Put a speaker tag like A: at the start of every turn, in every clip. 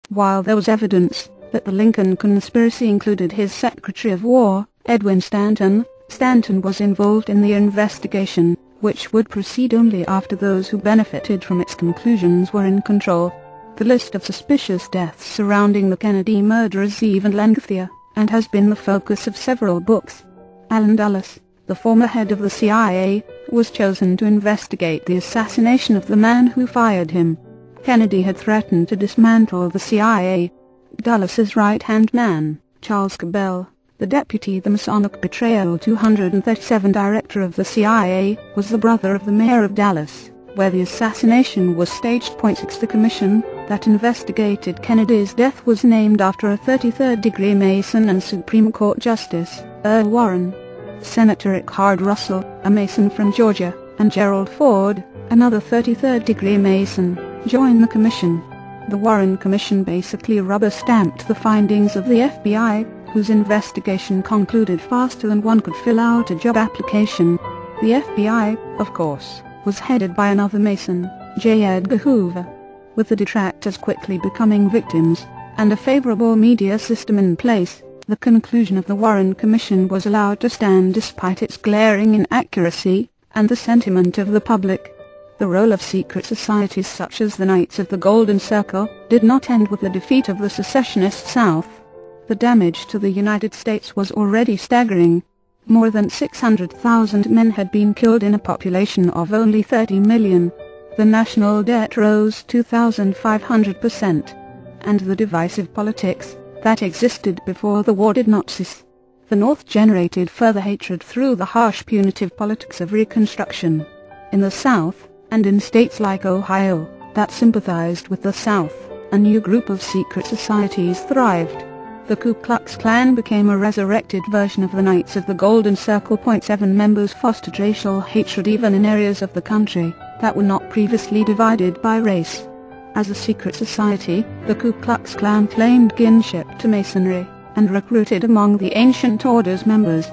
A: While there was evidence that the Lincoln conspiracy included his Secretary of War, Edwin Stanton, Stanton was involved in the investigation, which would proceed only after those who benefited from its conclusions were in control. The list of suspicious deaths surrounding the Kennedy murder is even lengthier, and has been the focus of several books. Allen Dulles, the former head of the CIA, was chosen to investigate the assassination of the man who fired him. Kennedy had threatened to dismantle the CIA. Dulles's right-hand man, Charles Cabell, the Masonic Betrayal 237 director of the CIA, was the brother of the mayor of Dallas, where the assassination was staged. 6 The commission that investigated Kennedy's death was named after a 33rd-degree Mason and Supreme Court Justice, Earl Warren. Senator Rickard Russell, a Mason from Georgia, and Gerald Ford, another 33rd-degree Mason, joined the commission. The Warren Commission basically rubber-stamped the findings of the FBI, whose investigation concluded faster than one could fill out a job application. The FBI, of course, was headed by another Mason, J. Edgar Hoover. With the detractors quickly becoming victims, and a favorable media system in place, the conclusion of the Warren Commission was allowed to stand despite its glaring inaccuracy, and the sentiment of the public. The role of secret societies such as the Knights of the Golden Circle did not end with the defeat of the secessionist South. The damage to the United States was already staggering. More than 600,000 men had been killed in a population of only 30 million. The national debt rose 2,500%. And the divisive politics that existed before the war did not cease. The North generated further hatred through the harsh punitive politics of Reconstruction. In the South, and in states like Ohio, that sympathized with the South, a new group of secret societies thrived. The Ku Klux Klan became a resurrected version of the Knights of the Golden Circle. 7 Members fostered racial hatred even in areas of the country that were not previously divided by race. As a secret society, the Ku Klux Klan claimed kinship to Masonry, and recruited among the Ancient Order's members.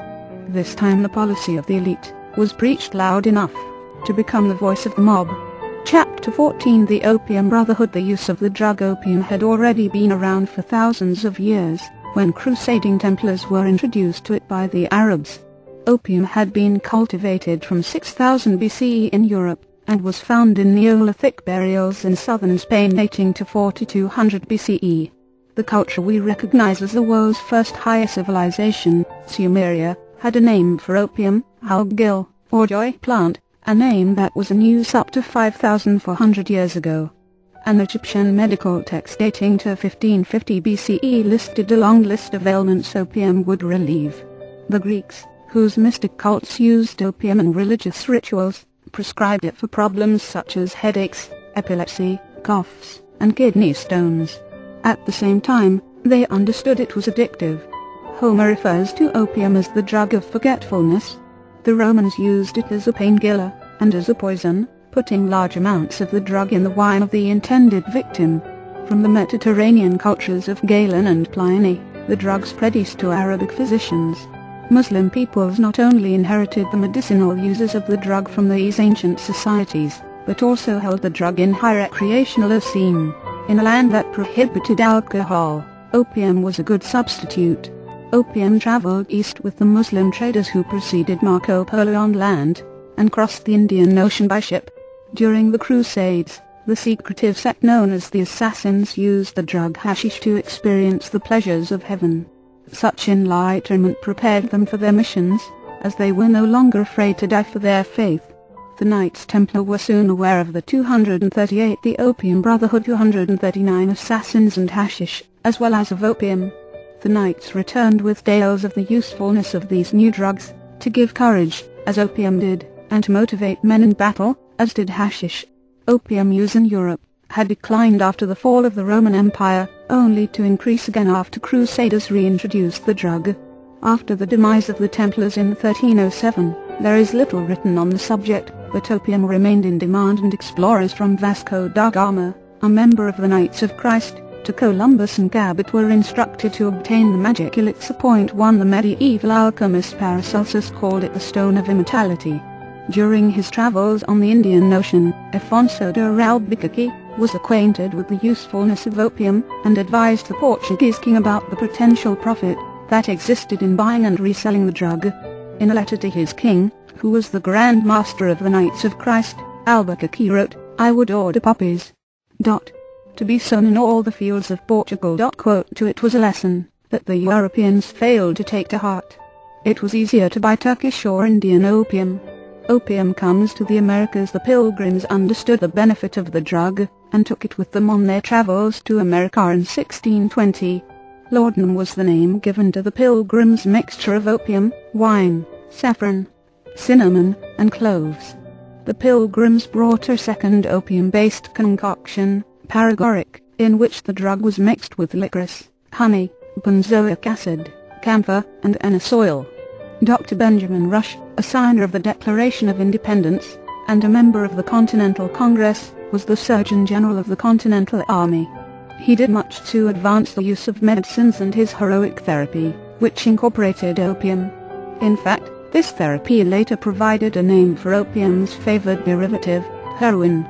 A: This time the policy of the elite was preached loud enough to become the voice of the mob. Chapter 14 The Opium Brotherhood. The use of the drug opium had already been around for thousands of years, when crusading Templars were introduced to it by the Arabs. Opium had been cultivated from 6000 BCE in Europe, and was found in Neolithic burials in southern Spain dating to 4200 BCE. The culture we recognize as the world's first higher civilization, Sumeria, had a name for opium, Algil, or joy plant, a name that was in use up to 5,400 years ago. An Egyptian medical text dating to 1550 BCE listed a long list of ailments opium would relieve. The Greeks, whose mystic cults used opium in religious rituals, prescribed it for problems such as headaches, epilepsy, coughs, and kidney stones. At the same time, they understood it was addictive. Homer refers to opium as the drug of forgetfulness. The Romans used it as a painkiller, and as a poison, putting large amounts of the drug in the wine of the intended victim. From the Mediterranean cultures of Galen and Pliny, the drug spread east to Arabic physicians. Muslim peoples not only inherited the medicinal uses of the drug from these ancient societies, but also held the drug in high recreational esteem. In a land that prohibited alcohol, opium was a good substitute. Opium traveled east with the Muslim traders who preceded Marco Polo on land, and crossed the Indian Ocean by ship. During the Crusades, the secretive sect known as the Assassins used the drug hashish to experience the pleasures of heaven. Such enlightenment prepared them for their missions, as they were no longer afraid to die for their faith. The Knights Templar were soon aware of the 238 the Opium Brotherhood 239 assassins and hashish, as well as of opium. The Knights returned with tales of the usefulness of these new drugs, to give courage, as opium did, and to motivate men in battle, as did hashish. Opium use in Europe had declined after the fall of the Roman Empire, only to increase again after Crusaders reintroduced the drug. After the demise of the Templars in 1307, there is little written on the subject, but opium remained in demand, and explorers from Vasco da Gama, a member of the Knights of Christ, to Columbus and Cabot were instructed to obtain the magic elixir. 1 The medieval alchemist Paracelsus called it the Stone of Immortality. During his travels on the Indian Ocean, Afonso de Albuquerque, was acquainted with the usefulness of opium, and advised the Portuguese king about the potential profit that existed in buying and reselling the drug. In a letter to his king, who was the Grand Master of the Knights of Christ, Albuquerque wrote, "I would order poppies. To be sown in all the fields of Portugal." To it was a lesson that the Europeans failed to take to heart. It was easier to buy Turkish or Indian opium. Opium comes to the Americas. The Pilgrims understood the benefit of the drug, and took it with them on their travels to America in 1620. Laudanum was the name given to the Pilgrims' mixture of opium, wine, saffron, cinnamon, and cloves. The Pilgrims brought a second opium-based concoction, paregoric, in which the drug was mixed with licorice, honey, benzoic acid, camphor, and anise oil. Dr. Benjamin Rush, a signer of the Declaration of Independence, and a member of the Continental Congress, was the Surgeon General of the Continental Army. He did much to advance the use of medicines, and his heroic therapy, which incorporated opium. In fact, this therapy later provided a name for opium's favored derivative, heroin.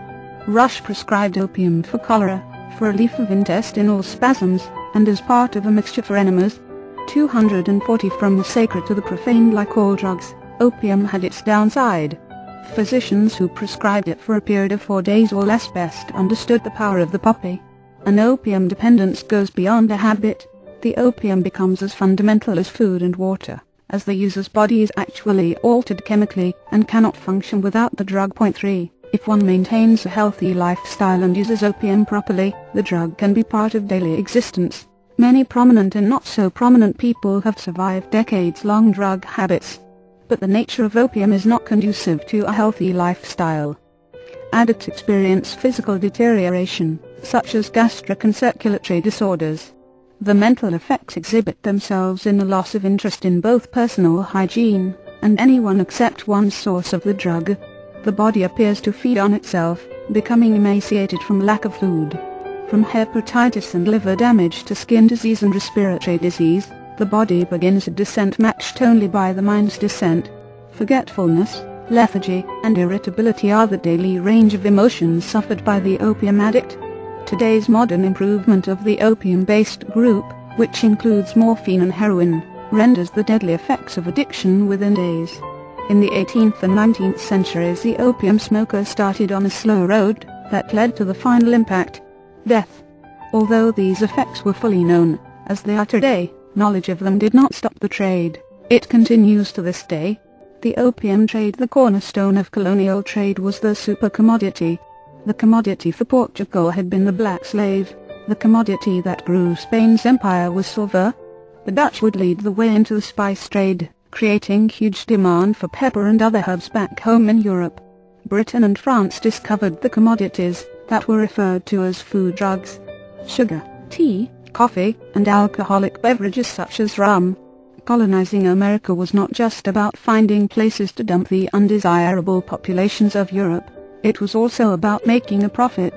A: Rush prescribed opium for cholera, for relief of intestinal spasms, and as part of a mixture for enemas. 240 From the sacred to the profane. Like all drugs, opium had its downside. Physicians who prescribed it for a period of 4 days or less best understood the power of the poppy. An opium dependence goes beyond a habit. The opium becomes as fundamental as food and water, as the user's body is actually altered chemically and cannot function without the drug. 3. If one maintains a healthy lifestyle and uses opium properly, the drug can be part of daily existence. Many prominent and not so prominent people have survived decades-long drug habits. But the nature of opium is not conducive to a healthy lifestyle. Addicts experience physical deterioration, such as gastric and circulatory disorders. The mental effects exhibit themselves in a loss of interest in both personal hygiene and anyone except one's source of the drug. The body appears to feed on itself, becoming emaciated from lack of food. From hepatitis and liver damage to skin disease and respiratory disease, the body begins a descent matched only by the mind's descent. Forgetfulness, lethargy, and irritability are the daily range of emotions suffered by the opium addict. Today's modern improvement of the opium-based group, which includes morphine and heroin, renders the deadly effects of addiction within days. In the 18th and 19th centuries, the opium smoker started on a slow road that led to the final impact, death. Although these effects were fully known, as they are today, knowledge of them did not stop the trade. It continues to this day. The opium trade, the cornerstone of colonial trade, was the super commodity. The commodity for Portugal had been the black slave. The commodity that grew Spain's empire was silver. The Dutch would lead the way into the spice trade, creating huge demand for pepper and other herbs back home in Europe. Britain and France discovered the commodities that were referred to as food drugs: sugar, tea, coffee, and alcoholic beverages such as rum. Colonizing America was not just about finding places to dump the undesirable populations of Europe. It was also about making a profit.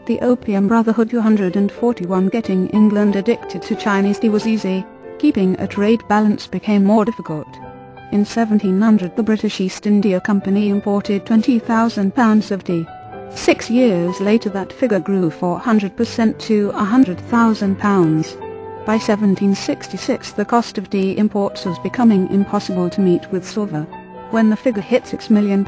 A: The Opium Brotherhood 241. Getting England addicted to Chinese tea was easy. Keeping a trade balance became more difficult. In 1700 the British East India Company imported 20,000 pounds of tea. 6 years later that figure grew 400% to 100,000 pounds. By 1766 the cost of tea imports was becoming impossible to meet with silver. When the figure hit £6 million,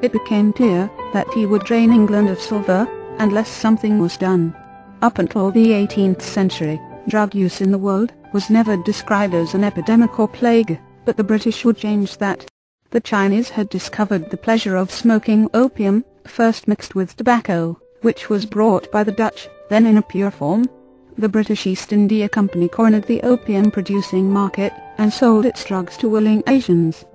A: it became clear that tea would drain England of silver, unless something was done. Up until the 18th century, drug use in the world was never described as an epidemic or plague, but the British would change that. The Chinese had discovered the pleasure of smoking opium, first mixed with tobacco, which was brought by the Dutch, then in a pure form. The British East India Company cornered the opium-producing market, and sold its drugs to willing Asians.